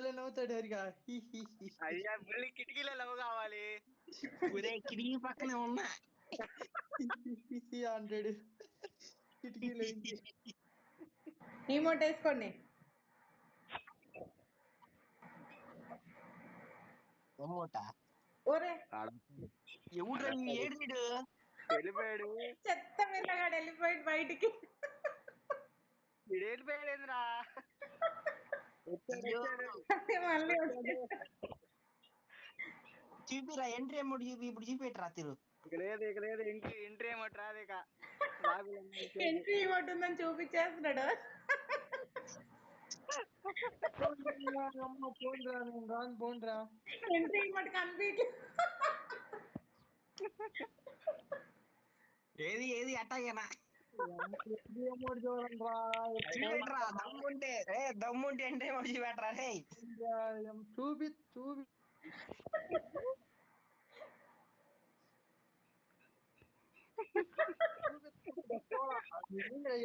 భలే నవ్వుతాడు హరిగా. అయ్యా మళ్ళీ కిటికీలో లవ్ కావాలి. ఒరే కిటికీ పక్కనే ఉన్నా అంటాడు కిటికీలో నుంచి. ఈమోట్ వేసుకోండి. ఎమ్మోట ఓరే ఎవడు ఏడు వీడు వెళ్ళిపోయాడు. చెత్త వెళ్ళగాడు వెళ్ళిపోయి బయటికి. వీడు వెళ్ళిపోయాడు ఏంద్రా. మళ్ళీ చూపిరా ఎంట్రీ అమౌంట్ చూపి ఇప్పుడు చూపెట్టరా తిరు. ఇక లేదు ఎంట్రీ ఏమోటి రాదు ఇక. ఎంట్రీ ఈమోట్ ఉందని చూపించేస్తున్నాడు. పోండ్రా నేను రాను పోండ్రా. Entry ఈమోట్ complete. ఏది ఏది అట్టాగేనా చూడండిరా చూపెట్టరా దమ్ముంటే దమ్ముంటే ఎంట్రీ అమౌంట్ చూపెట్టరా రే. చూపి చూపి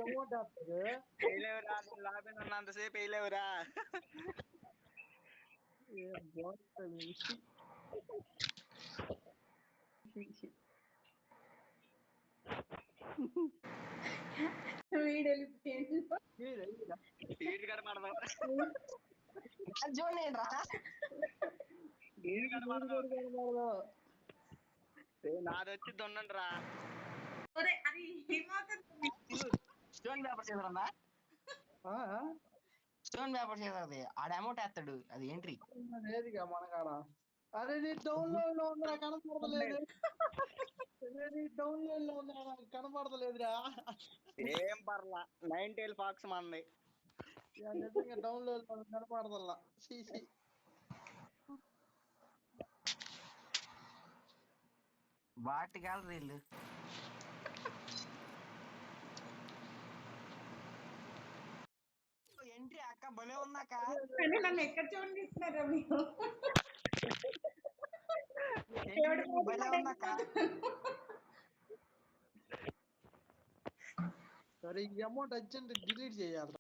అమౌంట్ వస్తుంది. వేయలేవురా, లాభం ఉన్నంతసేపు వేయలేవురా. వీడు వెళ్ళిపోయింది. వీడి కనపడదు. చూడండి రా వీడి కనపడదు. నాది వచ్చి దొండండి రా. ఒరే అది ఏమవుతుంది? స్టోన్ పేపర్ చేద్దాం. స్టోన్ పేపర్ చేద్దాం. ఆడ అమౌంట్ వేస్తాడు అది ఎంట్రీ లేదుగా మనకాడ. అరే నీ డౌన్లోడ్ లో ఉందిరా కనపడతలేదు. డౌన్లోడ్ లో ఉందిరా నాకు కనపడతలేదురా. ఏం పర్లా 9 ఫాక్స్ మంది. నిజంగా డౌన్లోడ్ లో కనపడతల్లా. సీసీ వాటి గ్యాలరీలు ఎంట్రీ అక్క భలే ఉన్నాక. కానీ నన్ను ఎక్కడ చూడండిస్తున్నారా మీరు? భలే ఉన్నాక. సరే ఈ అమౌంట్ అర్జెంట్ డిలీట్ చేయాలి.